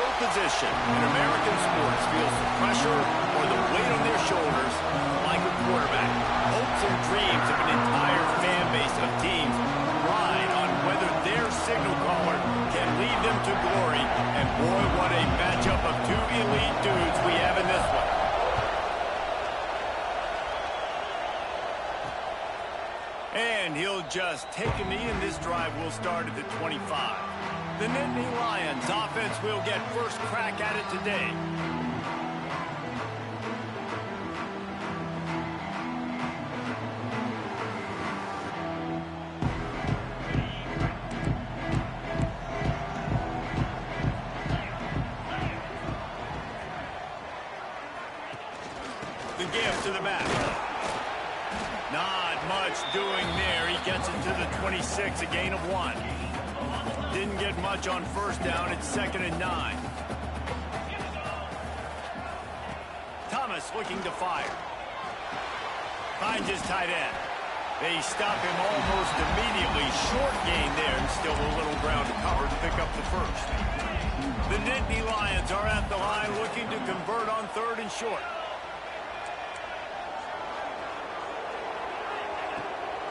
field position in American sports feels the pressure or the weight on their shoulders like a quarterback. Hopes and dreams of an entire fan base of teams ride on whether their signal caller can lead them to glory. And boy, what a matchup of two elite dudes we have in this one. And he'll just take a knee, and this drive will start at the 25. The Nittany Lions offense will get first crack at it today. The give to the back. Not much doing there. He gets it to the 26, a gain of 1. Didn't get much on first down. It's 2nd and 9. Thomas looking to fire. Finds his tight end. They stop him almost immediately. Short gain there, and still a little ground to cover to pick up the first. The Nittany Lions are at the line looking to convert on 3rd and short.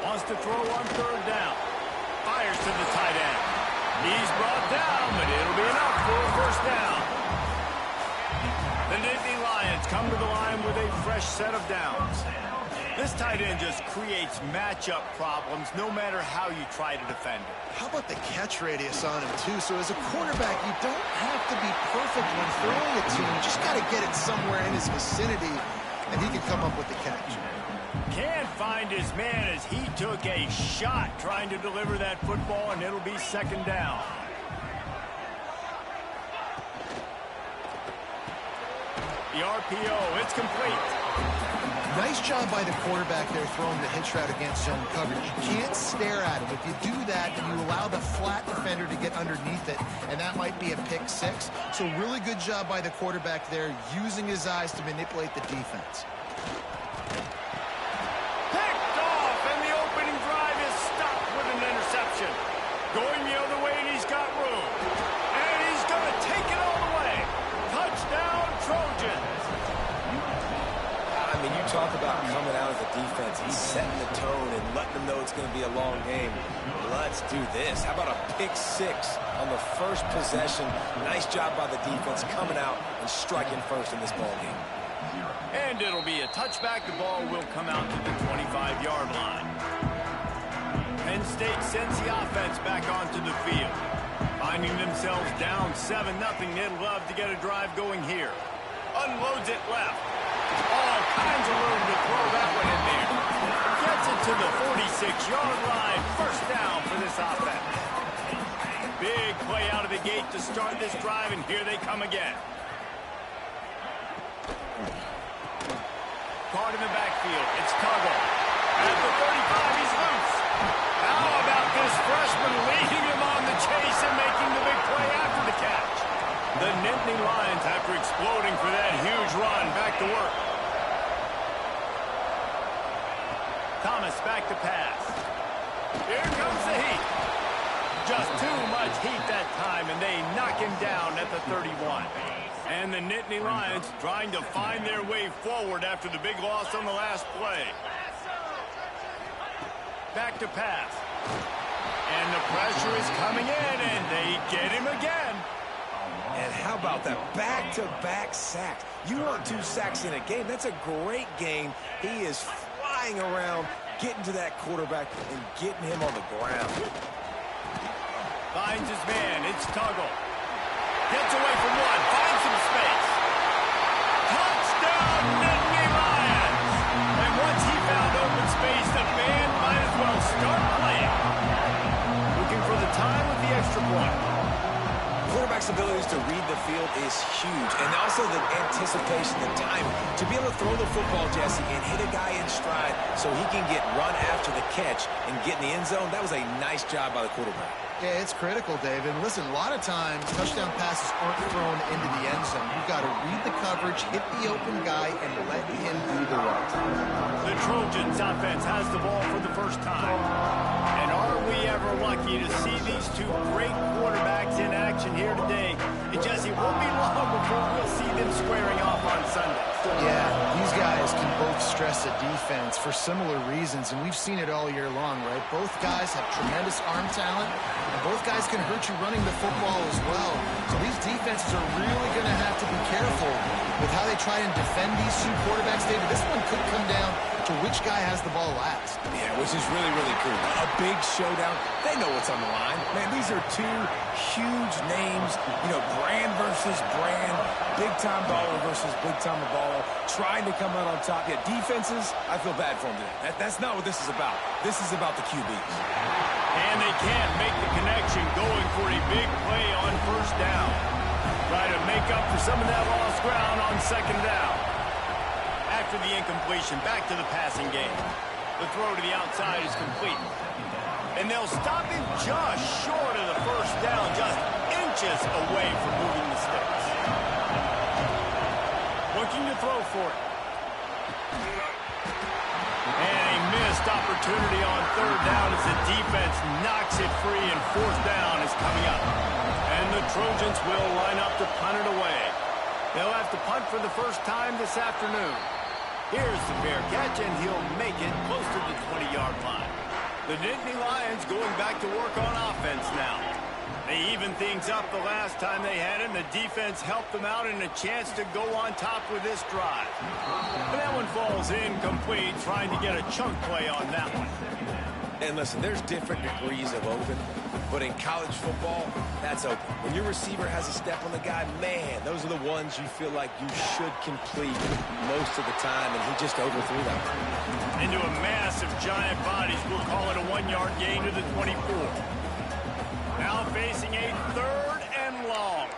Wants to throw on 3rd down. Fires to the tight end. He's brought down, but it'll be enough for a first down. The Nittany Lions come to the line with a fresh set of downs. This tight end just creates matchup problems no matter how you try to defend it. How about the catch radius on him, too? So as a quarterback, you don't have to be perfect when throwing it to him. You just got to get it somewhere in his vicinity, and he can come up with the catch. Can't find his man as he took a shot trying to deliver that football, and it'll be 2nd down. The RPO, it's complete. Nice job by the quarterback there throwing the hitch route against zone coverage. You can't stare at him. If you do that, then you allow the flat defender to get underneath it, and that might be a pick 6. So really good job by the quarterback there, using his eyes to manipulate the defense. Going the other way, and he's got room. And he's going to take it all the way. Touchdown, Trojans. I mean, you talk about coming out as a defense. He's setting the tone and letting them know it's going to be a long game. Let's do this. How about a pick 6 on the first possession? Nice job by the defense coming out and striking first in this ball game. And it'll be a touchback. The ball will come out to the 25-yard line. Penn State sends the offense back onto the field. Finding themselves down 7-0, they'd love to get a drive going here. Unloads it left. All kinds of room to throw that one in there. Gets it to the 46-yard line. First down for this offense. Big play out of the gate to start this drive, and here they come again. Caught in the backfield. It's Tuggle. At the 35, he's loose. How about this freshman leading him on the chase and making the big play after the catch? The Nittany Lions, after exploding for that huge run, back to work. Thomas back to pass. Here comes the heat. Just too much heat that time, and they knock him down at the 31. And the Nittany Lions trying to find their way forward after the big loss on the last play. Back to pass. And the pressure is coming in, and they get him again. And how about that back-to-back sacks? You want 2 sacks in a game. That's a great game. He is flying around, getting to that quarterback and getting him on the ground. Finds his man. It's Tuggle. Gets away from one. Finds some space. Touchdown, Nittany Lions. And once he found open space, the band might as well start playing. Looking for the time with the extra point. Quarterback's abilities to read the field is huge, and also the anticipation, the timing. To be able to throw the football, Jesse, and hit a guy in stride so he can get run after the catch and get in the end zone, that was a nice job by the quarterback. Yeah, it's critical, David. Listen, a lot of times, touchdown passes aren't thrown into the end zone. You've got to read the coverage, hit the open guy, and let him do the rest. The Trojans offense has the ball for the first time. And are we ever lucky to see these two great quarterbacks in action here today? It Jesse, won't be long before we'll see them squaring off on Sunday. Yeah, these guys can both stress a defense for similar reasons, and we've seen it all year long, right? Both guys have tremendous arm talent, and both guys can hurt you running the football as well. So these defenses are really going to have to be careful with how they try and defend these two quarterbacks, David. This one could come down to which guy has the ball last. Yeah, which is really, really cool. A big showdown. They know what's on the line. Man, these are two huge names, you know, brand versus brand, big-time baller versus big-time baller, trying to come out on top. Yeah, defenses, I feel bad for them today. That's not what this is about. This is about the QBs. And they can't make the connection going for a big play on first down. Try to make up for some of that lost ground on second down. After the incompletion, back to the passing game. The throw to the outside is complete. And they'll stop him just short of the first down, just inches away from moving the sticks. Looking to throw for it. And a missed opportunity on third down as the defense knocks it free, and fourth down is coming up. And the Trojans will line up to punt it away. They'll have to punt for the first time this afternoon. Here's the fair catch, and he'll make it close to the 20-yard line. The Nittany Lions going back to work on offense now. They evened things up the last time they had him. The defense helped them out and a chance to go on top with this drive. But that one falls incomplete, trying to get a chunk play on that one. And listen, there's different degrees of open, but in college football, that's open. When your receiver has a step on the guy, man, those are the ones you feel like you should complete most of the time, and he just overthrew them. Into a mass of giant bodies, we'll call it a 1-yard gain to the 24. Now facing a third and long.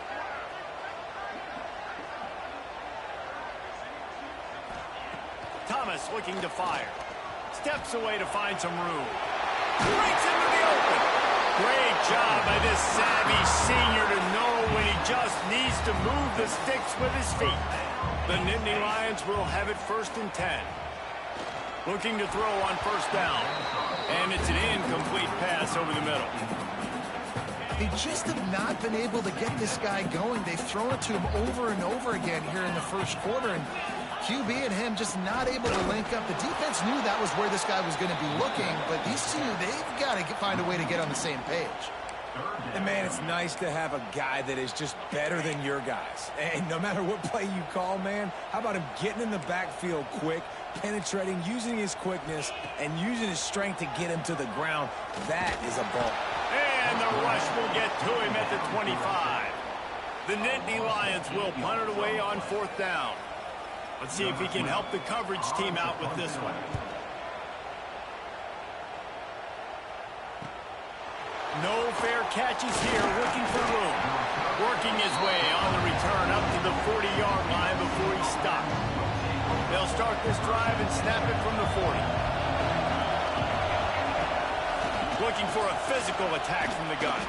Thomas looking to fire. Steps away to find some room. Breaks into the open. Great job by this savvy senior to know when he just needs to move the sticks with his feet. The Nittany Lions will have it 1st and 10. Looking to throw on first down. And it's an incomplete pass over the middle. They just have not been able to get this guy going. They've thrown it to him over and over again here in the first quarter, and QB and him just not able to link up. The defense knew that was where this guy was going to be looking, but these two, they've got to find a way to get on the same page. And, man, it's nice to have a guy that is just better than your guys. And no matter what play you call, man, how about him getting in the backfield quick, penetrating, using his quickness, and using his strength to get him to the ground. That is a ball. And the rush will get to him at the 25. The Nittany Lions will punt it away on 4th down. Let's see if he can help the coverage team out with this one. No fair catches here, looking for room. Working his way on the return up to the 40-yard line before he stopped. They'll start this drive and snap it from the 40. Looking for a physical attack from the gun.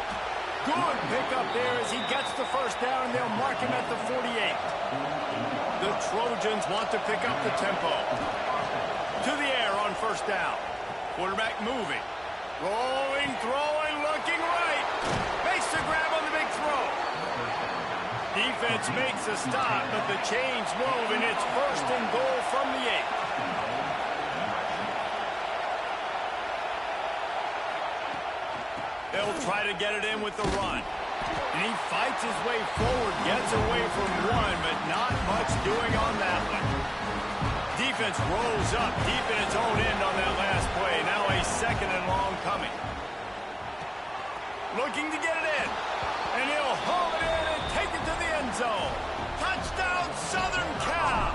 Good pickup there as he gets the first down, and they'll mark him at the 48. The Trojans want to pick up the tempo. To the air on first down. Quarterback moving. Rolling, throwing, looking right. Makes the grab on the big throw. Defense makes a stop, but the chains move, and it's 1st and goal from the 8. They'll try to get it in with the run. And he fights his way forward, gets away from one, but not much doing on that one. Defense rolls up deep in its own end on that last play. Now a 2nd and long coming. Looking to get it in. And he'll haul it in and take it to the end zone. Touchdown, Southern Cal!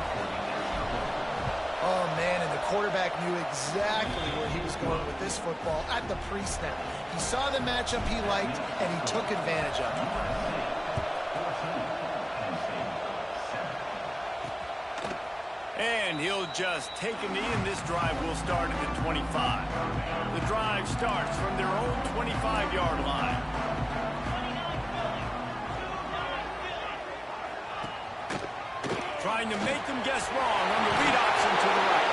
Oh, man, and the quarterback knew exactly where he was going with this football at the pre-snap. He saw the matchup he liked, and he took advantage of it. And he'll just take a knee, and this drive will start at the 25. The drive starts from their own 25-yard line. Trying to make them guess wrong on the read option to the right.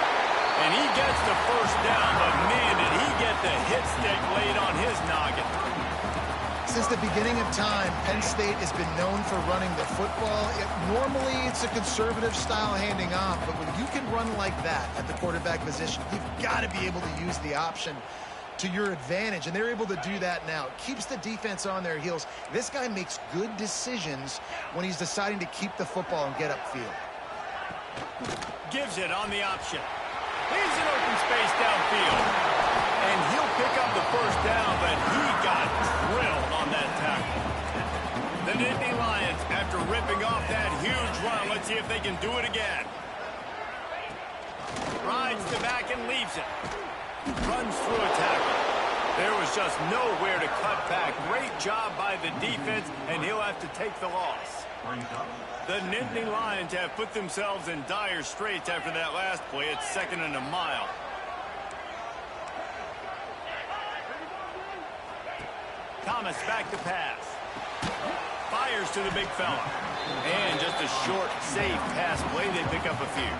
And he gets the first down, but man, did he get the hit stick laid on his noggin. Since the beginning of time, Penn State has been known for running the football. Normally, it's a conservative style handing off, but when you can run like that at the quarterback position, you've got to be able to use the option to your advantage, and they're able to do that now. It keeps the defense on their heels. This guy makes good decisions when he's deciding to keep the football and get upfield. Gives it on the option. Here's an open space downfield. And he'll pick up the first down, but he got drilled on that tackle. The Nittany Lions, after ripping off that huge run, let's see if they can do it again. Rides the back and leaves it. Runs through a tackle. There was just nowhere to cut back. Great job by the defense, and he'll have to take the loss. The Nittany Lions have put themselves in dire straits after that last play. It's 2nd and a mile. Thomas back to pass. Fires to the big fella. And just a short, safe pass play. They pick up a few.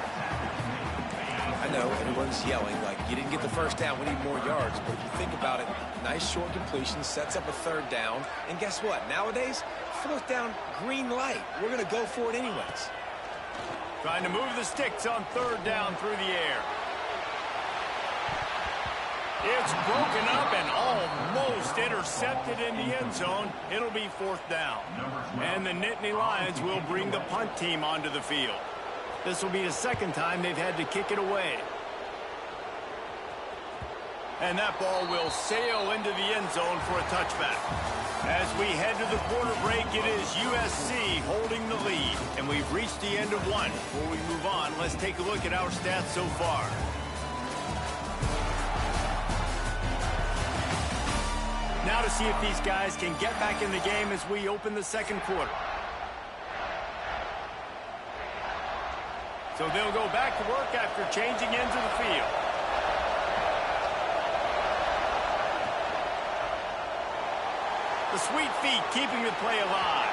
I know everyone's yelling like you didn't get the first down, we need more yards, but if you think about it, nice short completion, sets up a 3rd down, and guess what? Nowadays, 4th down, green light. We're going to go for it anyways. Trying to move the sticks on 3rd down through the air. It's broken up and almost intercepted in the end zone. It'll be 4th down. And the Nittany Lions will bring the punt team onto the field. This will be the 2nd time they've had to kick it away. And that ball will sail into the end zone for a touchback. As we head to the quarter break, it is USC holding the lead. And we've reached the end of one. Before we move on, let's take a look at our stats so far. Now to see if these guys can get back in the game as we open the 2nd quarter. So they'll go back to work after changing into the field. The sweet feet keeping the play alive.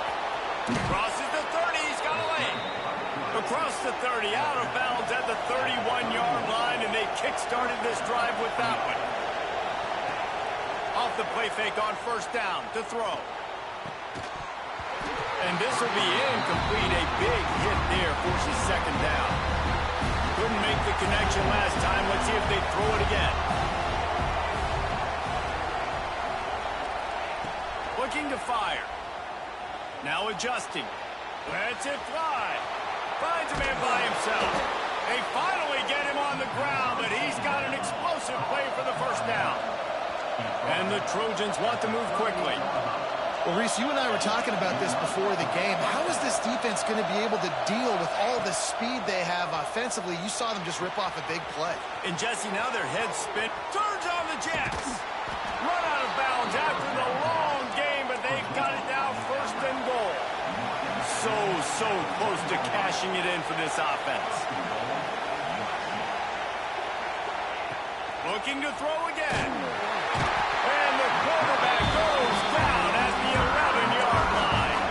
Crosses the 30, he's got a lane. Across the 30, out of bounds at the 31-yard line, and they kick-started this drive with that one. Off the play fake on 1st down to throw. And this will be incomplete. A big hit there forces 2nd down. Couldn't make the connection last time. Let's see if they throw it again. Looking to fire. Now adjusting. Lets it fly. Finds a man by himself. They finally get him on the ground, but he's got an explosive play for the 1st down. And the Trojans want to move quickly. Well, Reese, you and I were talking about this before the game. How is this defense going to be able to deal with all the speed they have offensively? You saw them just rip off a big play. And Jesse, now their heads spin. Turns on the Jets. Run out of bounds after the long game, but they've got it now 1st and goal. So close to cashing it in for this offense. Looking to throw again. And the quarterback goes down at the 11-yard line.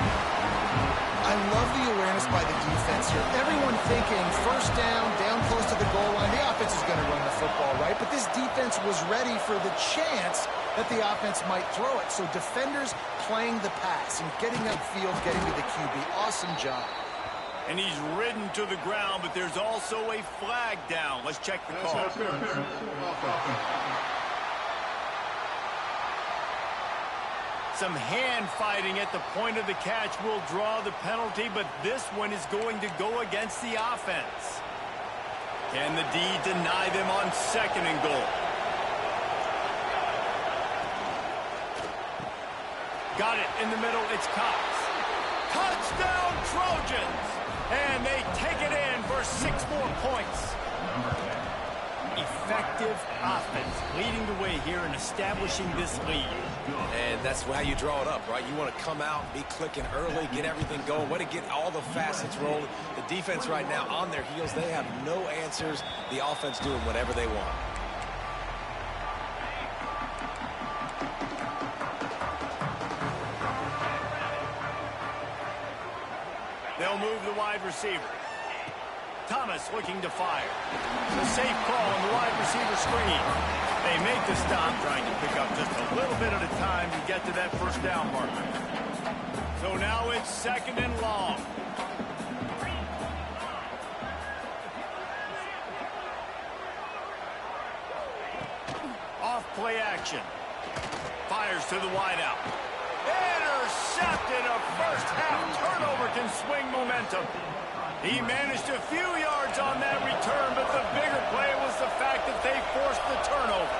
I love the awareness by the defense here. Everyone thinking 1st down, down close to the goal line. The offense is going to run the football, right? But this defense was ready for the chance that the offense might throw it. So defenders playing the pass and getting upfield, getting to the QB. Awesome job. And he's ridden to the ground, but there's also a flag down. Let's check the call. Some hand fighting at the point of the catch will draw the penalty, but this one is going to go against the offense. Can the D deny them on 2nd and goal? Got it in the middle. It's Cox. Touchdown Trojans! And they take it in for 6 more points. Effective offense leading the way here and establishing this lead. And that's how you draw it up, right? You want to come out, be clicking early, get everything going, way to get all the facets rolling. The defense right now on their heels, they have no answers. The offense doing whatever they want. They'll move the wide receiver. Thomas looking to fire. The safe call on the wide receiver screen. They make the stop, trying to pick up just a little bit at a time to get to that first down marker. So now it's 2nd and long. Off play action. Fires to the wideout. Intercepted. A first half turnover can swing momentum. He managed a few yards on that return, but the bigger play was the fact that they forced the turnover.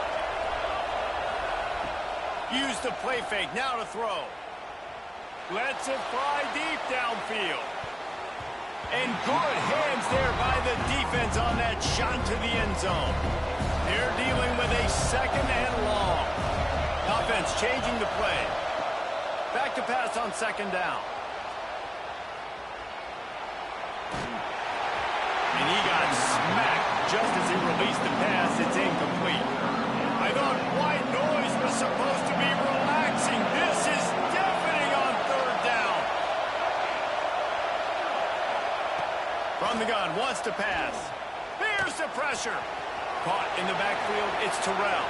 Use the play fake, now to throw. Lets it fly deep downfield. And good hands there by the defense on that shot to the end zone. They're dealing with a 2nd and long. Offense changing the play. Back to pass on 2nd down. And he got smacked just as he released the pass. It's incomplete. I thought white noise was supposed to be relaxing. This is deafening on 3rd down. From the gun, wants to pass. Here's the pressure. Caught in the backfield, it's Terrell.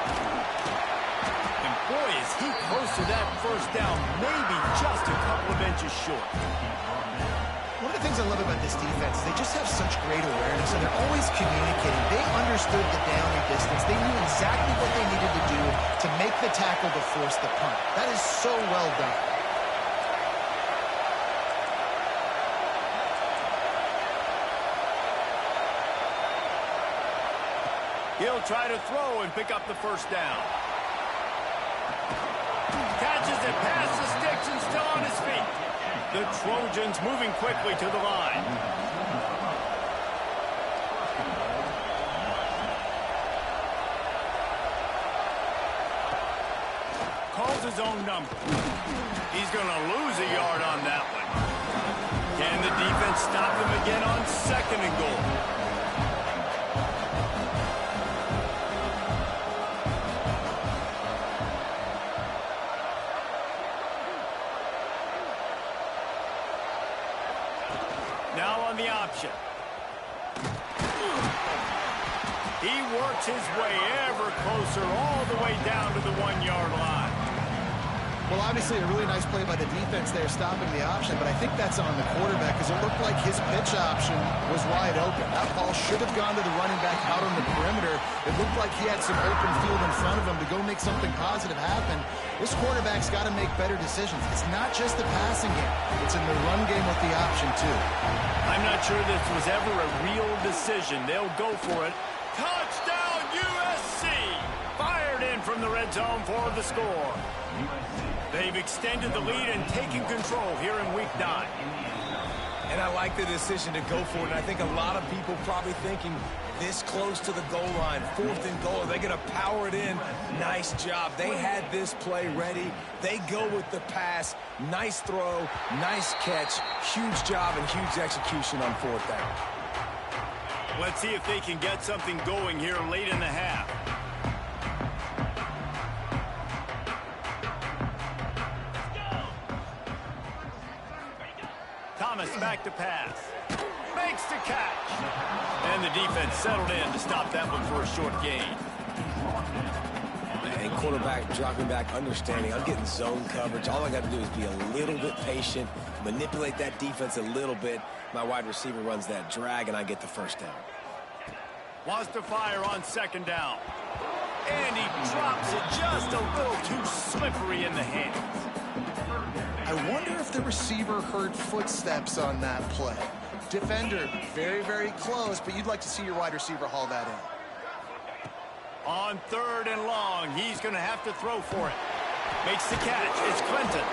And boy, is he close to that first down, maybe just a couple of inches short. One of the things I love about this defense is they just have such great awareness, and they're always communicating. They understood the down and distance. They knew exactly what they needed to do to make the tackle to force the punt. That is so well done. He'll try to throw and pick up the first down. Catches it past the sticks and still on his feet. The Trojans moving quickly to the line. Calls his own number. He's going to lose a yard on that one. Can the defense stop him again on 2nd and goal? Now on the option. He works his way ever closer all the way down to the 1-yard line. Well, obviously a really nice play by the defense there stopping the option, but I think that's on the quarterback because it looked like his pitch option was wide open. That ball should have gone to the running back out on the perimeter. It looked like he had some open field in front of him to go make something positive happen. This quarterback's got to make better decisions. It's not just the passing game. It's in the run game with the option, too. I'm not sure this was ever a real decision. They'll go for it. Touchdown, USC! Fired in from the red zone for the score. They've extended the lead and taken control here in Week 9. And I like the decision to go for it. And I think a lot of people probably thinking this close to the goal line, 4th and goal, are they going to power it in? Nice job. They had this play ready. They go with the pass. Nice throw, nice catch, huge job and huge execution on 4th down. Let's see if they can get something going here late in the half. Thomas back to pass. Makes the catch. And the defense settled in to stop that one for a short gain. And quarterback dropping back, understanding I'm getting zone coverage. All I got to do is be a little bit patient, manipulate that defense a little bit. My wide receiver runs that drag, and I get the first down. Wants to fire on 2nd down. And he drops it just a little too slippery in the hands. I wonder if the receiver heard footsteps on that play. Defender, very, very close, but you'd like to see your wide receiver haul that in. On 3rd and long, he's going to have to throw for it. Makes the catch. It's Clinton.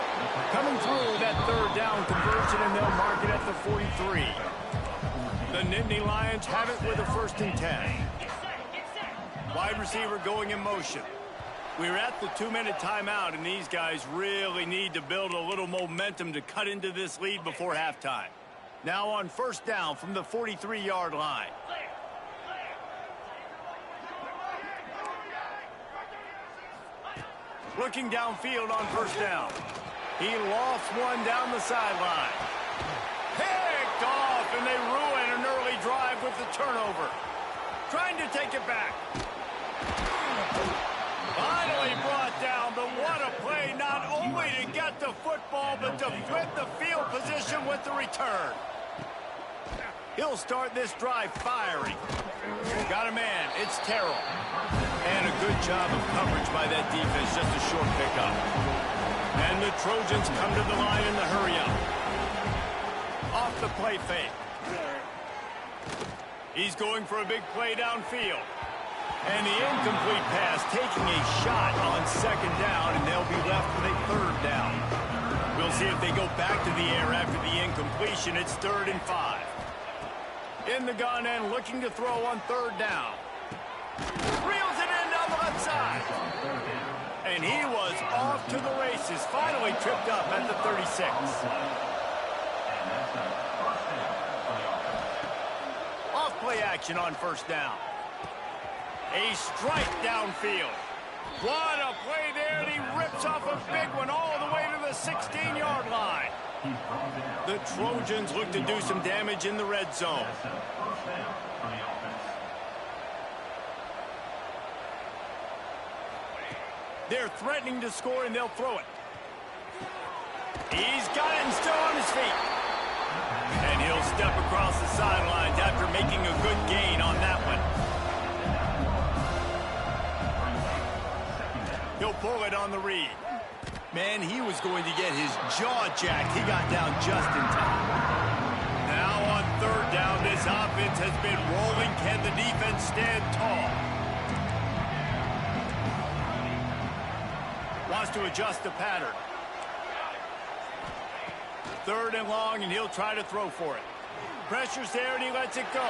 Coming through that 3rd down conversion, and they'll mark it at the 43. The Nittany Lions have it with a 1st and 10. Wide receiver going in motion. We're at the 2-minute timeout, and these guys really need to build a little momentum to cut into this lead before halftime. Now on 1st down from the 43-yard line. Looking downfield on 1st down. He lost one down the sideline. Picked off, and they ruin an early drive with the turnover. Trying to take it back. Finally brought down, but what a play, not only to get the football, but to flip the field position with the return. He'll start this drive firing. Got a man, it's Terrell. And a good job of coverage by that defense, just a short pickup. And the Trojans come to the line in the hurry-up. Off the play fake. He's going for a big play downfield. And the incomplete pass taking a shot on second down, and they'll be left with a third down. We'll see if they go back to the air after the incompletion. It's 3rd and 5. In the gun and looking to throw on third down. Reels it in down the left side. And he was off to the races. Finally tripped up at the 36. Off play action on first down. A strike downfield. What a play there, and he rips off a big one all the way to the 16-yard line. The Trojans look to do some damage in the red zone. They're threatening to score, and they'll throw it. He's got it and still on his feet. And he'll step across the sidelines after making a good gain on that one. He'll pull it on the read. Man, he was going to get his jaw jacked. He got down just in time. Now on third down, this offense has been rolling. Can the defense stand tall? Wants to adjust the pattern. 3rd and long, and he'll try to throw for it. Pressure's there, and he lets it go.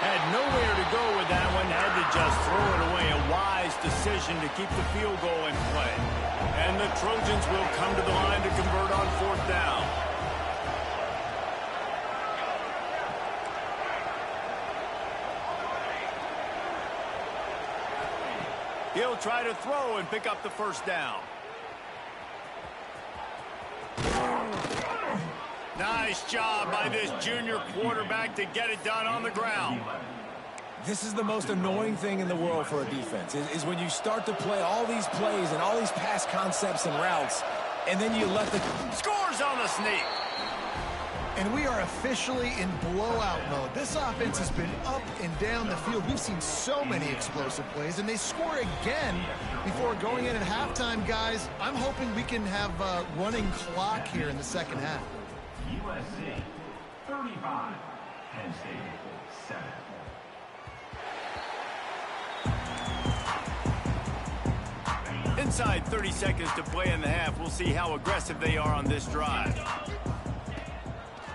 Had nowhere to go with that one. Had to just throw it away. A wise decision to keep the field goal in play. And the Trojans will come to the line to convert on 4th down. He'll try to throw and pick up the first down. Nice job by this junior quarterback to get it done on the ground. This is the most annoying thing in the world for a defense, is when you start to play all these plays and all these pass concepts and routes, and then you let the... Scores on the sneak. And we are officially in blowout mode. This offense has been up and down the field. We've seen so many explosive plays, and they score again before going in at halftime, guys. I'm hoping we can have a running clock here in the second half. USC 35, Penn State 7. Inside 30 seconds to play in the half. We'll see how aggressive they are on this drive.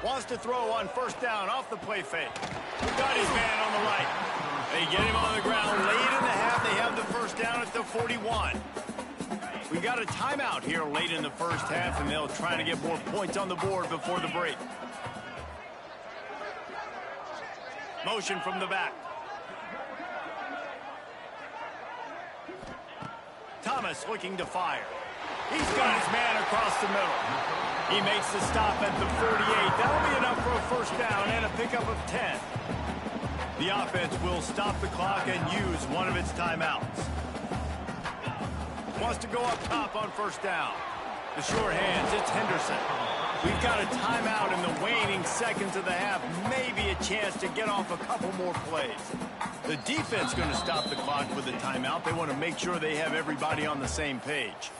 Wants to throw on first down off the play fake. Got his man on the right. They get him on the ground late in the half. They have the first down at the 41. We got a timeout here late in the first half, and they'll try to get more points on the board before the break. Motion from the back. Thomas looking to fire. He's got his man across the middle. He makes the stop at the 48. That'll be enough for a first down and a pickup of 10. The offense will stop the clock and use one of its timeouts. Wants to go up top on first down. The short hands, it's Henderson. We've got a timeout in the waning seconds of the half. Maybe a chance to get off a couple more plays. The defense going to stop the clock with a timeout. They want to make sure they have everybody on the same page.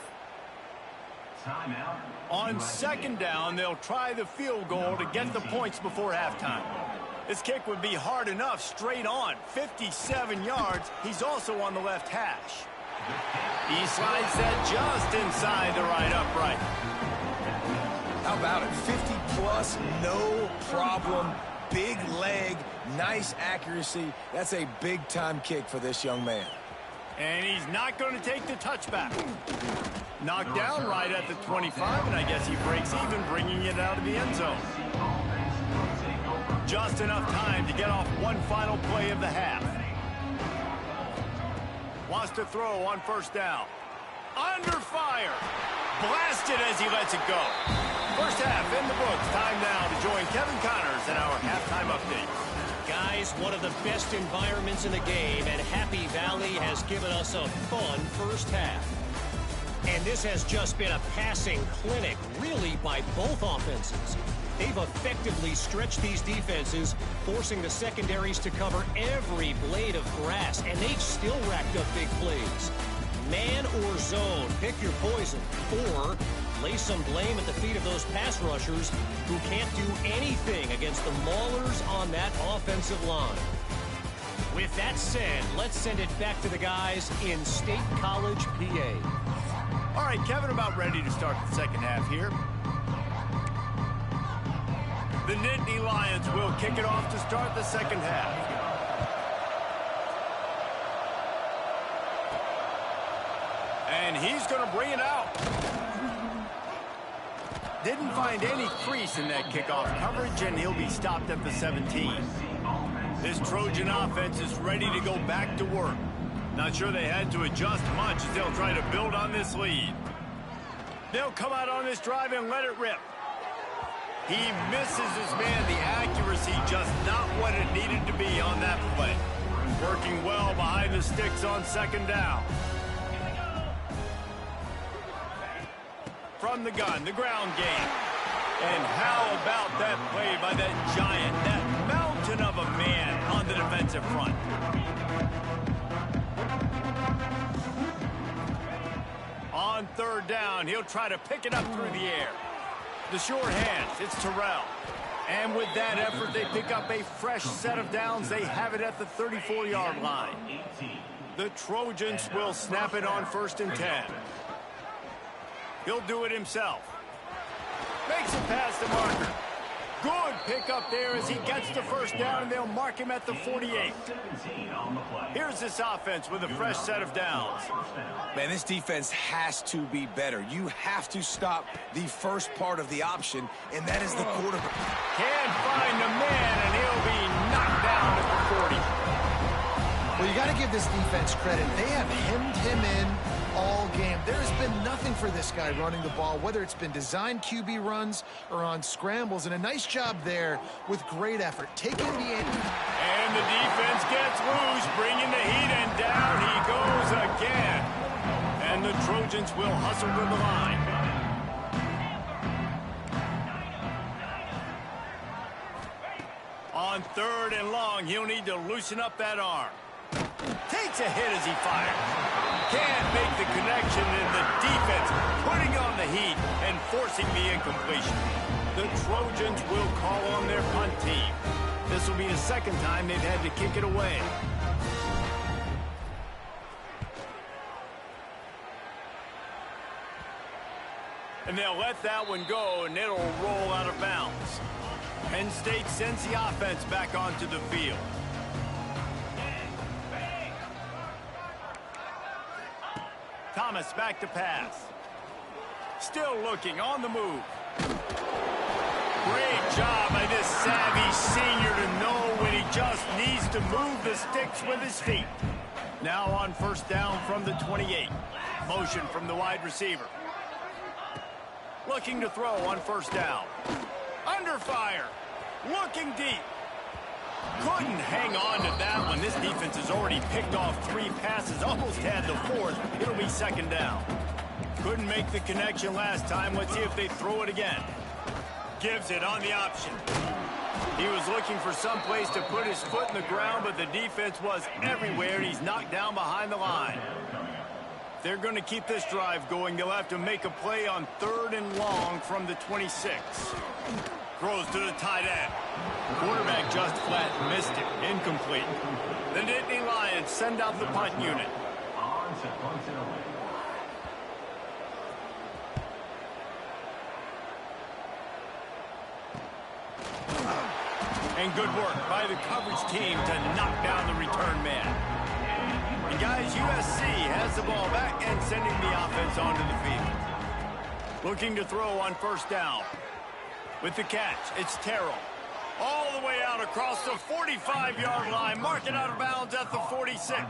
Timeout. On second down, they'll try the field goal to get the points before halftime. This kick would be hard enough straight on. 57 yards. He's also on the left hash. He slides that just inside the right upright. How about it? 50-plus, no problem. Big leg, nice accuracy. That's a big-time kick for this young man. And he's not going to take the touchback. Knocked down right at the 25, and I guess he breaks even, bringing it out of the end zone. Just enough time to get off one final play of the half. Wants to throw on first down. Under fire. Blasted as he lets it go. First half in the books. Time now to join Kevin Connors in our halftime update. Guys, guys. One of the best environments in the game, and Happy Valley has given us a fun first half. And this has just been a passing clinic, really, by both offenses. They've effectively stretched these defenses, forcing the secondaries to cover every blade of grass, and they've still racked up big plays. Man or zone, pick your poison, or lay some blame at the feet of those pass rushers who can't do anything against the maulers on that offensive line. With that said, let's send it back to the guys in State College, PA. All right, Kevin, about ready to start the second half here. The Nittany Lions will kick it off to start the second half. And he's going to bring it out. Didn't find any crease in that kickoff coverage, and he'll be stopped at the 17. This Trojan offense is ready to go back to work. Not sure they had to adjust much as they'll try to build on this lead. They'll come out on this drive and let it rip. He misses his man. The accuracy just not what it needed to be on that play. Working well behind the sticks on second down. From the gun, the ground game. And how about that play by that giant, that mountain of a man on the defensive front? On third down, he'll try to pick it up through the air. The short hands, it's Terrell. And with that effort, they pick up a fresh set of downs. They have it at the 34-yard line. The Trojans will snap it on 1st and 10. He'll do it himself. Makes it past the marker. Good pickup there as he gets the first down, and they'll mark him at the 48. Here's this offense with a fresh set of downs. Man, this defense has to be better. You have to stop the first part of the option, and that is the quarterback. Can't find the man, and he'll be knocked down at the 40. Well, you got to give this defense credit. They have hemmed him in all game. There has been nothing for this guy running the ball, whether it's been designed QB runs or on scrambles, and a nice job there with great effort. Taking the end. And the defense gets loose, bringing the heat, and down he goes again. And the Trojans will hustle to the line. On 3rd and long, he'll need to loosen up that arm. Takes a hit as he fires. Can't make the connection, and the defense putting on the heat and forcing the incompletion. The Trojans will call on their punt team. This will be the second time they've had to kick it away. And they'll let that one go, and it'll roll out of bounds. Penn State sends the offense back onto the field. Thomas back to pass. Still looking, on the move. Great job by this savvy senior to know when he just needs to move the sticks with his feet. Now on 1st down from the 28. Motion from the wide receiver. Looking to throw on 1st down. Under fire. Looking deep. Couldn't hang on to that one. This defense has already picked off 3 passes, almost had the 4th. It'll be 2nd down. Couldn't make the connection last time. Let's see if they throw it again. Gives it on the option. He was looking for some place to put his foot in the ground, but the defense was everywhere, and he's knocked down behind the line. If they're going to keep this drive going, they'll have to make a play on 3rd and long from the 26. Throws to the tight end. Quarterback just flat missed it. Incomplete. The Nittany Lions send out the punt unit. And good work by the coverage team to knock down the return man. And guys, USC has the ball back and sending the offense onto the field. Looking to throw on 1st down. With the catch, it's Terrell. All the way out across the 45-yard line. Mark it out of bounds at the 46.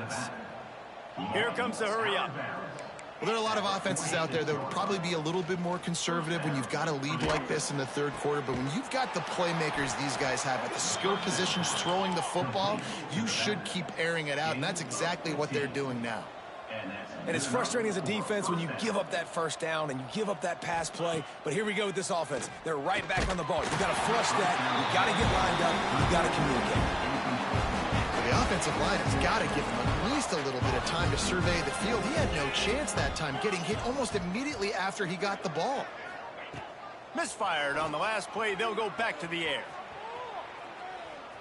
Here comes the hurry up. Well, there are a lot of offenses out there that would probably be a little bit more conservative when you've got a lead like this in the third quarter. But when you've got the playmakers these guys have at the skill positions throwing the football, you should keep airing it out. And that's exactly what they're doing now. And it's frustrating as a defense when you give up that first down and you give up that pass play. But here we go with this offense. They're right back on the ball. You got to flush that. You got to get lined up. And you got to communicate. The offensive line has got to give him at least a little bit of time to survey the field. He had no chance that time, getting hit almost immediately after he got the ball. Misfired on the last play. They'll go back to the air.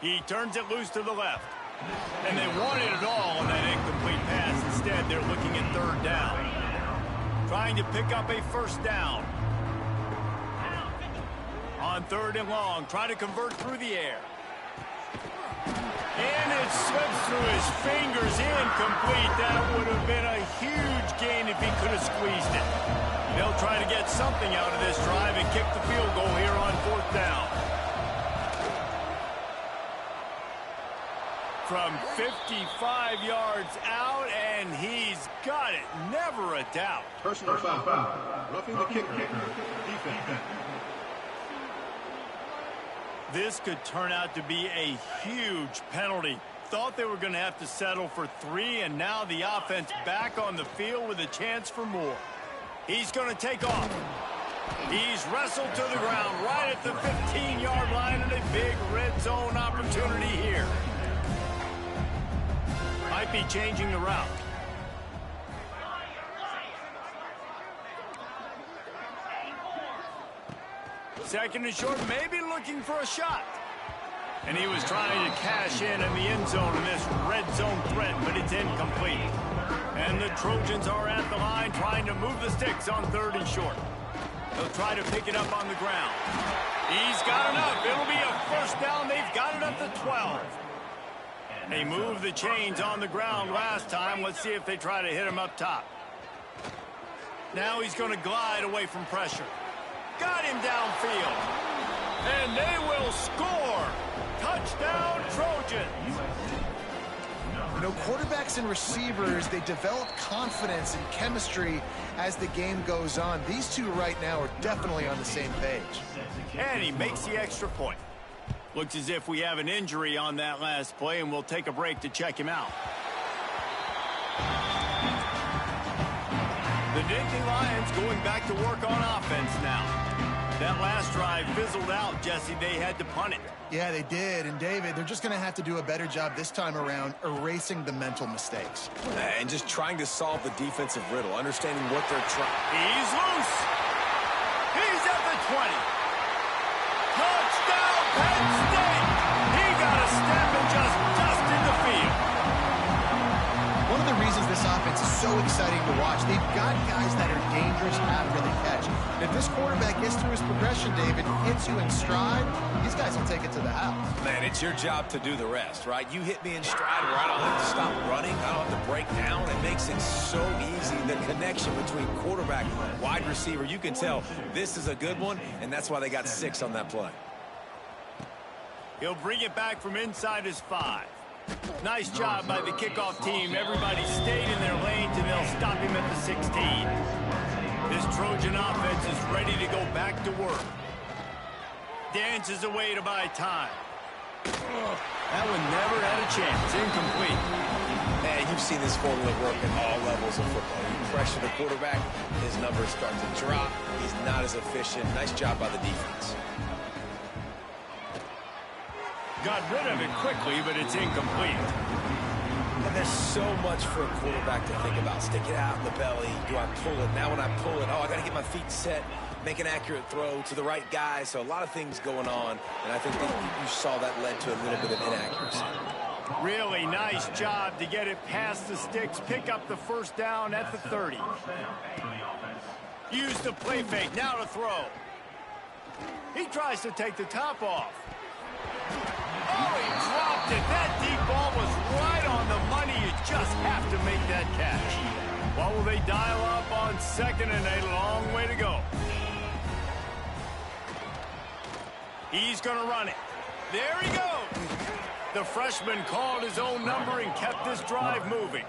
He turns it loose to the left. And they wanted it all on that incomplete pass. Instead, they're looking at third down. Trying to pick up a first down. On third and long, trying to convert through the air. And it slips through his fingers, incomplete. That would have been a huge gain if he could have squeezed it. They'll try to get something out of this drive and kick the field goal here on fourth down. From 55 yards out, and he's got it. Never a doubt. Personal foul. Roughing the kicker. Defense. This could turn out to be a huge penalty. Thought they were going to have to settle for 3, and now the offense back on the field with a chance for more. He's going to take off. He's wrestled to the ground right at the 15-yard line, and a big red zone opportunity here. Might be changing the route. Second and short, maybe looking for a shot. And he was trying to cash in the end zone in this red zone threat, but it's incomplete. And the Trojans are at the line trying to move the sticks on third and short. They'll try to pick it up on the ground. He's got enough. It'll be a first down. They've got it up to 12. They moved the chains on the ground last time. Let's see if they try to hit him up top. Now he's going to glide away from pressure. Got him downfield. And they will score. Touchdown, Trojans. You know, quarterbacks and receivers, they develop confidence and chemistry as the game goes on. These two right now are definitely on the same page. And he makes the extra point. Looks as if we have an injury on that last play, and we'll take a break to check him out. The Nittany Lions going back to work on offense now. That last drive fizzled out, Jesse. They had to punt it. Yeah, they did. And, David, they're just going to have to do a better job this time around erasing the mental mistakes. And just trying to solve the defensive riddle, understanding what they're trying. He's loose. He's at the 20. Touchdown, Penn State. He got a step and just dusted the field. One of the reasons this offense is so exciting to watch, they've got guys that are dangerous after the catch. If this quarterback gets through his progression, David, hits you in stride, these guys will take it to the house. Man, it's your job to do the rest, right? You hit me in stride where I don't have to stop running. I don't have to break down. It makes it so easy. The connection between quarterback and wide receiver, you can tell this is a good one, and that's why they got 6 on that play. He'll bring it back from inside his 5. Nice job by the kickoff team. Everybody stayed in their lanes, and they'll stop him at the 16. This Trojan offense is ready to go back to work. Dances away to buy time. That one never had a chance. Incomplete. Man, you've seen this formula work at all levels of football. You pressure the quarterback, his numbers start to drop. He's not as efficient. Nice job by the defense. Got rid of it quickly, but it's incomplete. And there's so much for a quarterback to think about. Stick it out in the belly. Do I pull it? Now when I pull it, I got to get my feet set, make an accurate throw to the right guy. So a lot of things going on, and I think that you saw that led to a little bit of inaccuracy. Really nice job to get it past the sticks, pick up the first down at the 30. Use the play fake, now to throw. He tries to take the top off. Oh, he dropped it. That deep ball was right on the money. You just have to make that catch. What will they dial up on second and a long way to go? He's going to run it. There he goes. The freshman called his own number and kept this drive moving.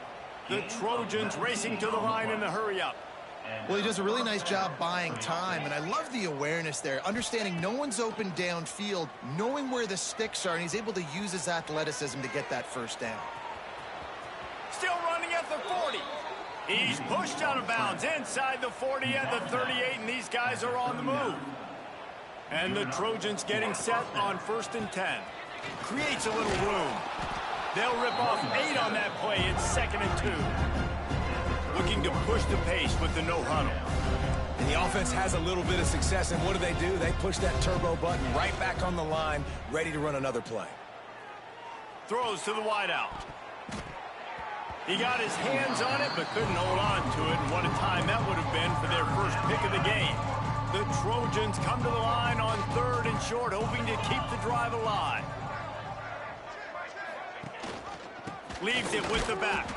The Trojans racing to the line in the hurry-up. Well, he does a really nice job buying time, and I love the awareness there, understanding no one's open downfield, knowing where the sticks are, and he's able to use his athleticism to get that first down. Still running at the 40. He's pushed out of bounds inside the 40 at the 38, and these guys are on the move. And the Trojans getting set on 1st and 10. Creates a little room. They'll rip off 8 on that play. It's 2nd and 2. Looking to push the pace with the no huddle. And the offense has a little bit of success, and what do? They push that turbo button right back on the line, ready to run another play. Throws to the wideout. He got his hands on it, but couldn't hold on to it, and what a time that would have been for their first pick of the game. The Trojans come to the line on 3rd and short, hoping to keep the drive alive. Leaves it with the back.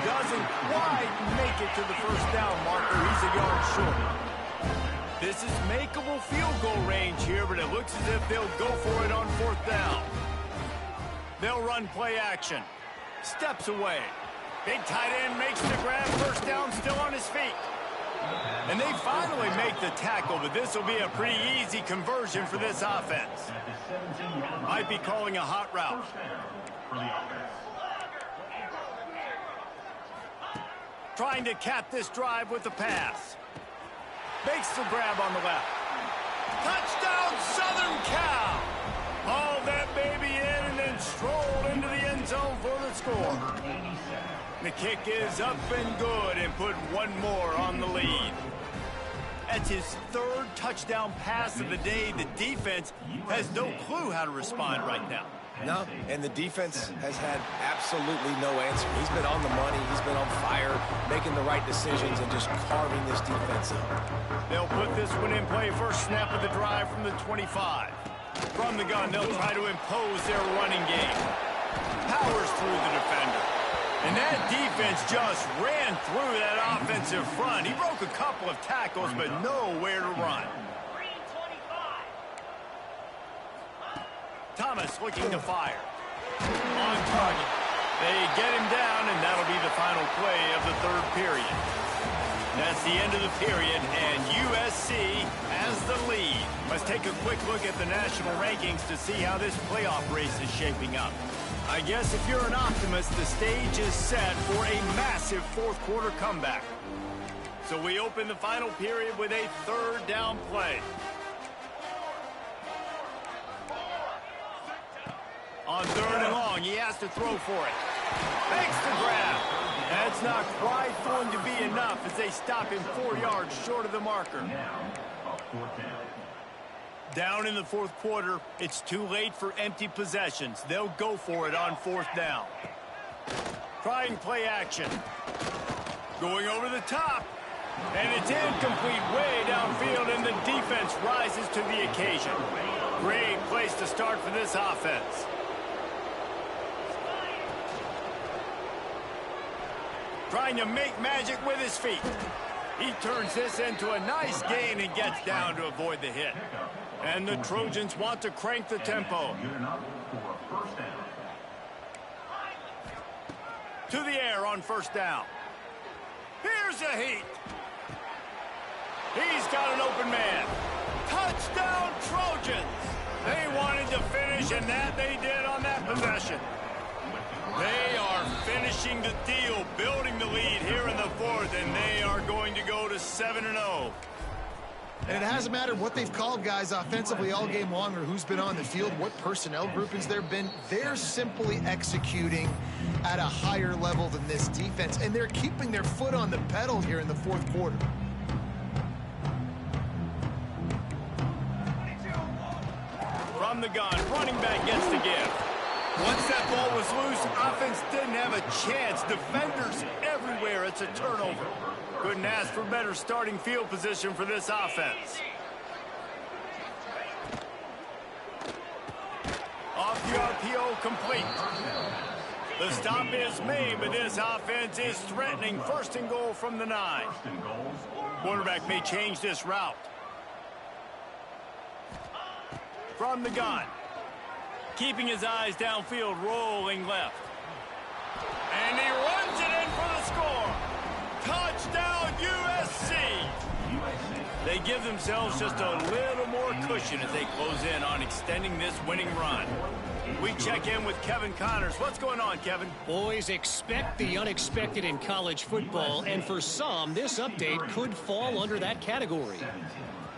Doesn't quite make it to the first down marker. He's a yard short. This is makeable field goal range here, but it looks as if they'll go for it on 4th down. They'll run play action. Steps away. Big tight end makes the grab. First down, still on his feet. And they finally make the tackle, but this will be a pretty easy conversion for this offense. Might be calling a hot route. Trying to cap this drive with the pass. Makes the grab on the left. Touchdown, Southern Cal! Hauled that baby in and then strolled into the end zone for the score. The kick is up and good and put one more on the lead. That's his 3rd touchdown pass of the day. The defense has no clue how to respond right now. No, and the defense has had absolutely no answer. He's been on the money. He's been on fire, making the right decisions and just carving this defense up. They'll put this one in play. First snap of the drive from the 25. From the gun, they'll try to impose their running game. Powers through the defender. And that defense just ran through that offensive front. He broke a couple of tackles, but nowhere to run. Thomas looking to fire. On target. They get him down, and that'll be the final play of the 3rd period. That's the end of the period, and USC has the lead. Let's take a quick look at the national rankings to see how this playoff race is shaping up. I guess if you're an optimist, the stage is set for a massive 4th quarter comeback. So we open the final period with a 3rd down play. On 3rd and long, he has to throw for it. Makes the grab. That's not quite going to be enough as they stop him 4 yards short of the marker. Down in the 4th quarter, it's too late for empty possessions. They'll go for it on 4th down. Trying play action. Going over the top. And it's incomplete way downfield, and the defense rises to the occasion. Great place to start for this offense. Trying to make magic with his feet. He turns this into a nice gain and gets down to avoid the hit. And the Trojans want to crank the tempo. To the air on 1st down. Here's a heat. He's got an open man. Touchdown, Trojans. They wanted to finish, and that they did on that possession. They are finishing the deal, building the lead here in the 4th, and they are going to go to 7-0. And it hasn't mattered what they've called guys offensively all game long or who's been on the field, what personnel groupings there have been. They're simply executing at a higher level than this defense, and they're keeping their foot on the pedal here in the 4th quarter. From the gun, running back gets the give. Once that ball was loose, offense didn't have a chance. Defenders everywhere. It's a turnover. Couldn't ask for better starting field position for this offense. Off the RPO, complete. The stop is made, but this offense is threatening. 1st and goal from the 9. Quarterback may change this route. From the gun. Keeping his eyes downfield, rolling left. And he runs it in for the They give themselves just a little more cushion as they close in on extending this winning run. We check in with Kevin Connors. What's going on, Kevin? Boys, expect the unexpected in college football, and for some, this update could fall under that category.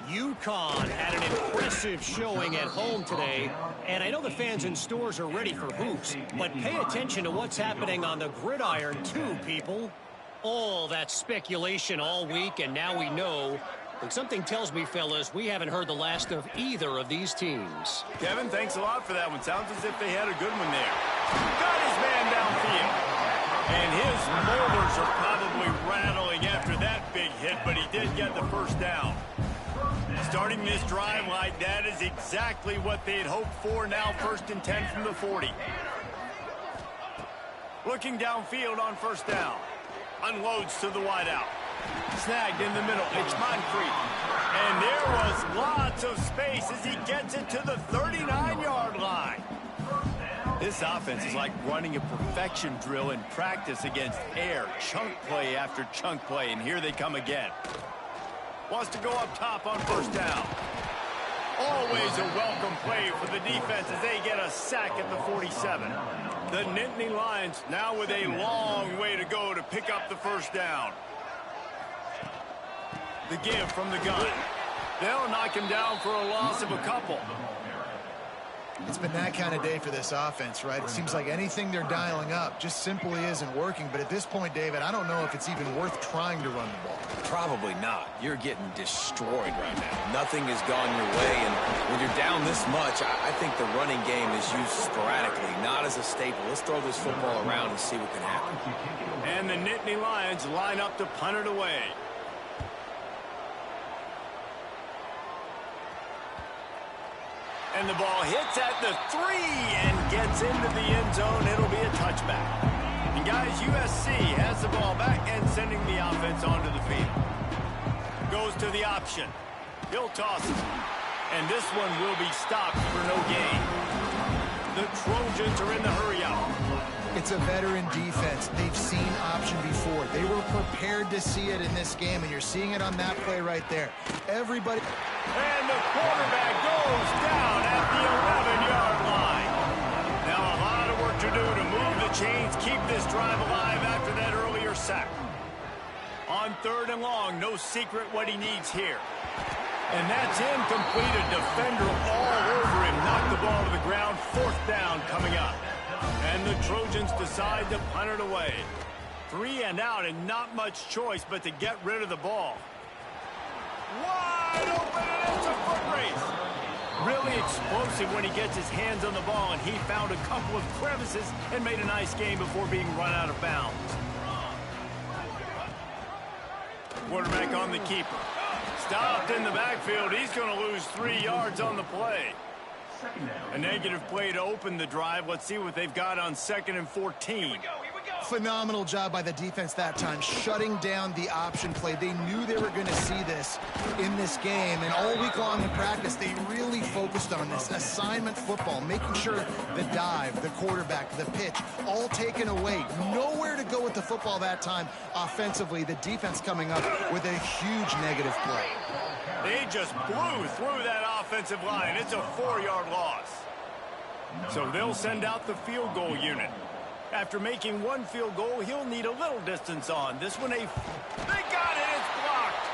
UConn had an impressive showing at home today, and I know the fans in stores are ready for hoops, but pay attention to what's happening on the gridiron too, people. All that speculation all week, and now we know. But something tells me, fellas, we haven't heard the last of either of these teams. Kevin, thanks a lot for that one. Sounds as if they had a good one there. Got his man downfield. And his molars are probably rattling after that big hit, but he did get the first down. Starting this drive like that is exactly what they had hoped for. Now 1st and 10 from the 40. Looking downfield on first down. Unloads to the wideout. Snagged in the middle. It's Moncrief. And there was lots of space as he gets it to the 39-yard line. This offense is like running a perfection drill in practice against air. Chunk play after chunk play, and here they come again. Wants to go up top on first down. Always a welcome play for the defense as they get a sack at the 47. The Nittany Lions now with a long way to go to pick up the first down. The give from the gun. They'll knock him down for a loss of a couple. It's been that kind of day for this offense, right? It seems like anything they're dialing up just simply isn't working. But at this point, David, I don't know if it's even worth trying to run the ball. Probably not. You're getting destroyed right now. Nothing has gone your way, and when you're down this much, I think the running game is used sporadically, not as a staple. Let's throw this football around and see what can happen. And the Nittany Lions line up to punt it away. And the ball hits at the 3 and gets into the end zone. It'll be a touchback. And guys, USC has the ball back and sending the offense onto the field. Goes to the option. He'll toss it. And this one will be stopped for no gain. The Trojans are in the hurry out. It's a veteran defense. They've seen option before. They were prepared to see it in this game, and you're seeing it on that play right there. Everybody... And the quarterback goes down at the 11-yard line. Now a lot of work to do to move the chains, keep this drive alive after that earlier sack. On 3rd and long, no secret what he needs here. And that's incomplete. A defender all over him. Knocked the ball to the ground. 4th down coming up. And the Trojans decide to punt it away. 3 and out and not much choice but to get rid of the ball. Wide open, and it's a foot race. Really explosive when he gets his hands on the ball, and he found a couple of crevices and made a nice game before being run out of bounds. Quarterback on the keeper. Stopped in the backfield. He's going to lose 3 yards on the play. A negative play to open the drive. Let's see what they've got on 2nd and 14. Phenomenal job by the defense that time, shutting down the option play. They knew they were going to see this in this game, and all week long in practice, they really focused on this assignment football, making sure the dive, the quarterback, the pitch, all taken away. Nowhere to go with the football that time offensively. The defense coming up with a huge negative play. They just blew through that offensive line. It's a 4-yard loss. So they'll send out the field goal unit. After making 1 field goal, he'll need a little distance on. This one, they got it. It's blocked.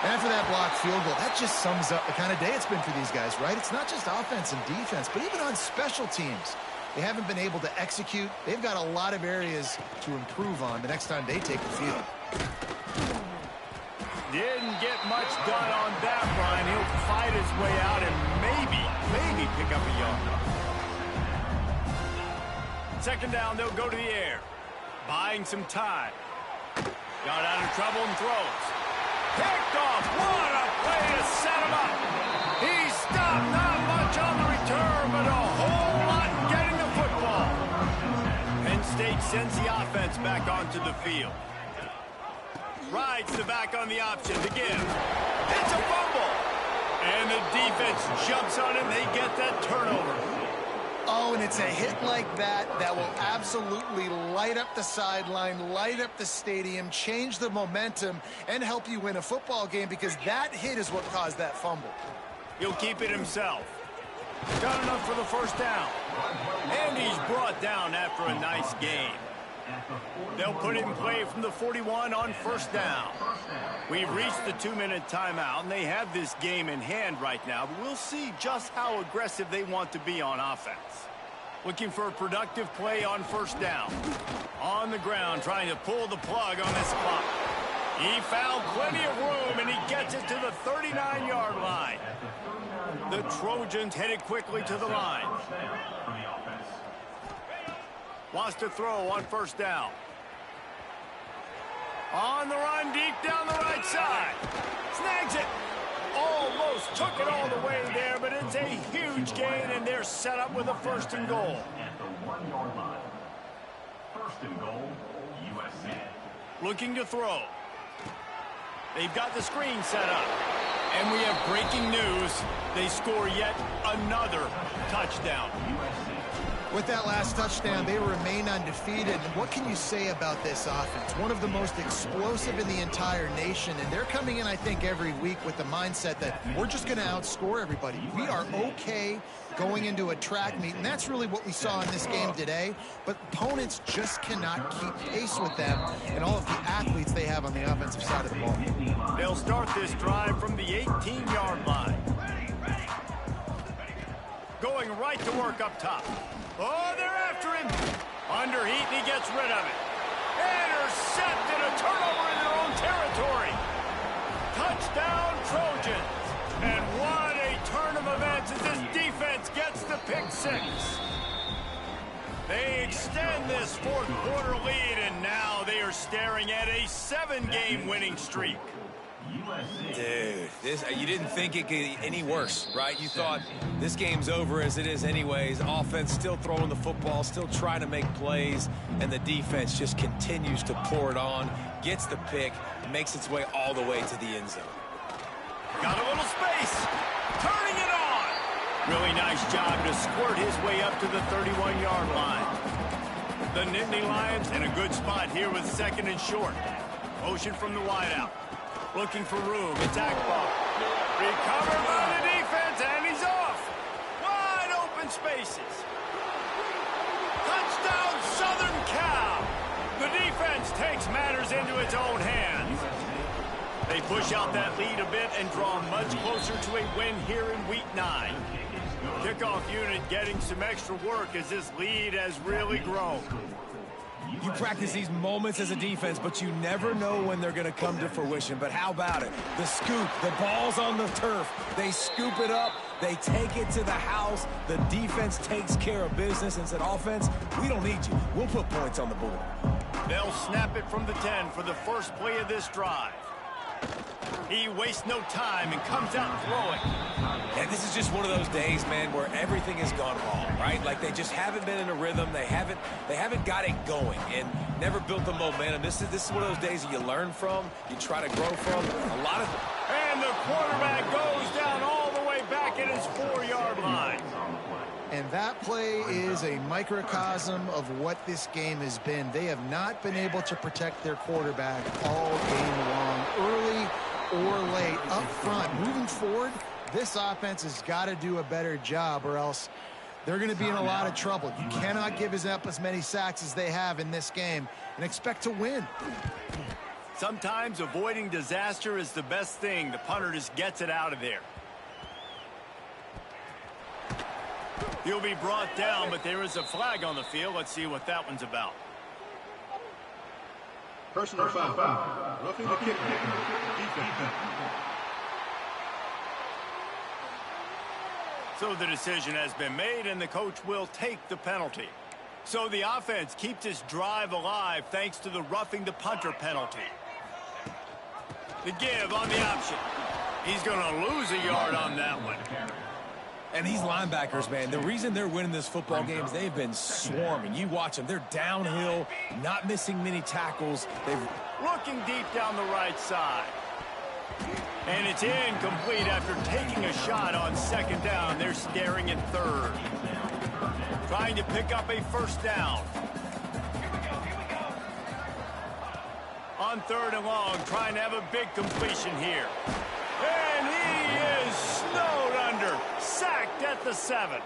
And for that blocked field goal, that just sums up the kind of day it's been for these guys, right? It's not just offense and defense, but even on special teams. They haven't been able to execute. They've got a lot of areas to improve on the next time they take the field. Didn't get much done on that run. He'll fight his way out and maybe pick up a yard. 2nd down, they'll go to the air. Buying some time. Got out of trouble and throws. Picked off. What a play to set him up. He stopped. Not much on the return, but a whole lot getting the football. Penn State sends the offense back onto the field. Rides the back on the option to give. It's a fumble. And the defense jumps on him. They get that turnover. Oh, and it's a hit like that that will absolutely light up the sideline, light up the stadium, change the momentum, and help you win a football game, because that hit is what caused that fumble. He'll keep it himself. Got enough for the first down. And he's brought down after a nice game. They'll put it in play from the 41 on first down. We've reached the 2-minute timeout, and they have this game in hand right now, but we'll see just how aggressive they want to be on offense. Looking for a productive play on first down. On the ground, trying to pull the plug on this clock. He found plenty of room, and he gets it to the 39-yard line. The Trojans headed quickly to the line. Wants to throw on first down. On the run, deep down the right side. Snags it. Almost took it all the way there, but it's a huge gain, and they're set up with a 1st and goal. At the 1-yard line. 1st and goal, USA. Looking to throw. They've got the screen set up. And we have breaking news. They score yet another touchdown. With that last touchdown, they remain undefeated. And what can you say about this offense? One of the most explosive in the entire nation. And they're coming in, I think, every week with the mindset that we're just going to outscore everybody. We are okay going into a track meet. And that's really what we saw in this game today. But opponents just cannot keep pace with them and all of the athletes they have on the offensive side of the ball. They'll start this drive from the 18-yard line. Going right to work up top. Oh, they're after him. Under heat, and he gets rid of it. Intercepted, a turnover in their own territory. Touchdown, Trojans. And what a turn of events as this defense gets the pick 6. They extend this 4th quarter lead, and now they are staring at a 7-game winning streak. Dude, you didn't think it could get any worse, right? You thought this game's over as it is anyways. Offense still throwing the football, still trying to make plays, and the defense just continues to pour it on, gets the pick, makes its way all the way to the end zone. Got a little space. Turning it on. Really nice job to squirt his way up to the 31-yard line. The Nittany Lions in a good spot here with 2nd and short. Motion from the wideout. Looking for room. It's Akbar. Recovered by the defense, and he's off. Wide open spaces. Touchdown, Southern Cal. The defense takes matters into its own hands. They push out that lead a bit and draw much closer to a win here in Week 9. Kickoff unit getting some extra work as this lead has really grown. You practice these moments as a defense, but you never know when they're going to come to fruition. But how about it? The scoop, the ball's on the turf. They scoop it up. They take it to the house. The defense takes care of business and said, offense, we don't need you. We'll put points on the board. They'll snap it from the 10 for the first play of this drive. He wastes no time and comes out throwing. And this is just one of those days, man, where everything has gone wrong, right? Like they just haven't been in a rhythm. They haven't got it going and never built the momentum. This is one of those days that you learn from, you try to grow from. And the quarterback goes down all the way back at his 4-yard line. And that play is a microcosm of what this game has been. They have not been able to protect their quarterback all game long, early or late, up front. Moving forward, this offense has got to do a better job, or else they're going to be in a lot of trouble. You cannot give up as many sacks as they have in this game and expect to win. Sometimes avoiding disaster is the best thing. The punter just gets it out of there. He'll be brought down, but there is a flag on the field. Let's see what that one's about. Personal foul. Roughing the kicker. Defense. So the decision has been made, and the coach will take the penalty. So the offense keeps this drive alive thanks to the roughing the punter penalty. The give on the option. He's going to lose a yard on that one. And these linebackers, man, the reason they're winning this football game is they've been swarming. You watch them. They're downhill, not missing many tackles. Looking deep down the right side. And it's incomplete after taking a shot on 2nd down. They're staring at 3rd. trying to pick up a first down. On 3rd and long, trying to have a big completion here. And he is snowed under. Sacked at the 7.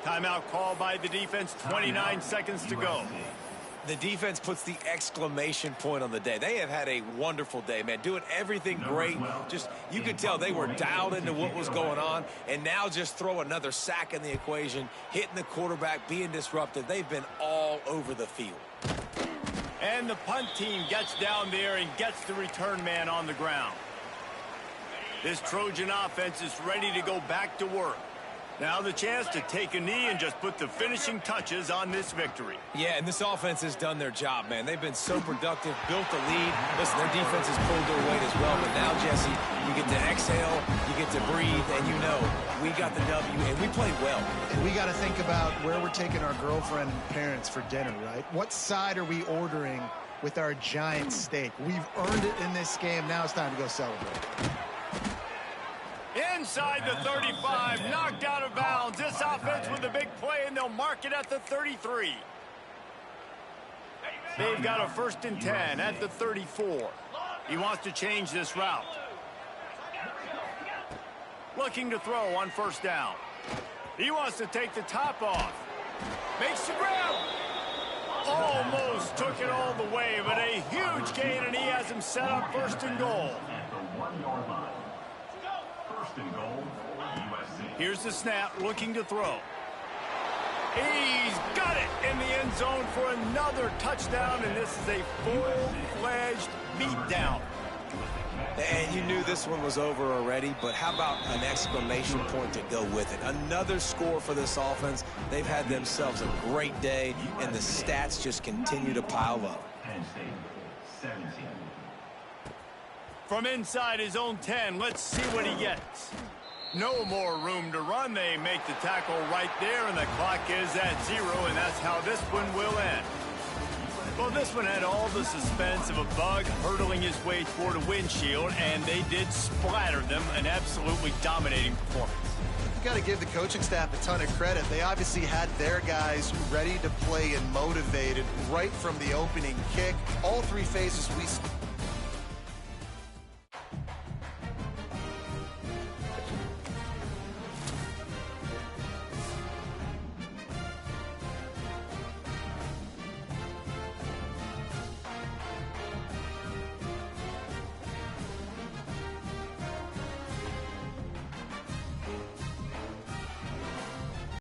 Timeout called by the defense, 29 seconds to go. The defense puts the exclamation point on the day. They have had a wonderful day, man. Doing everything great. Just, you could tell they were dialed into what was going on. And now just throw another sack in the equation, hitting the quarterback, being disruptive. They've been all over the field. And the punt team gets down there and gets the return man on the ground. This Trojan offense is ready to go back to work. Now the chance to take a knee and just put the finishing touches on this victory. Yeah, and this offense has done their job, man. They've been so productive, built a lead. Listen, their defense has pulled their weight as well. But now, Jesse, you get to exhale, you get to breathe, and you know we got the W, and we played well. And we got to think about where we're taking our girlfriend and parents for dinner, right? What side are we ordering with our giant steak? We've earned it in this game. Now it's time to go celebrate. Inside the 35, knocked out of bounds. This offense with a big play, and they'll mark it at the 33. They've got a 1st and 10 at the 34. He wants to change this route. Looking to throw on 1st down. He wants to take the top off. Makes the grab. Almost took it all the way, but a huge gain, and he has him set up 1st and goal. At the 1-yard line. 1st and goal, USC. Here's the snap, looking to throw. He's got it in the end zone for another touchdown, and this is a full-fledged beatdown. And you knew this one was over already, but how about an exclamation point to go with it? Another score for this offense. They've had themselves a great day, and the stats just continue to pile up. Penn State, 17. From inside his own 10, let's see what he gets. No more room to run. They make the tackle right there, and the clock is at 0, and that's how this one will end. Well, this one had all the suspense of a bug hurtling his way toward a windshield, and they did splatter them, an absolutely dominating performance. You got to give the coaching staff a ton of credit. They obviously had their guys ready to play and motivated right from the opening kick. All 3 phases we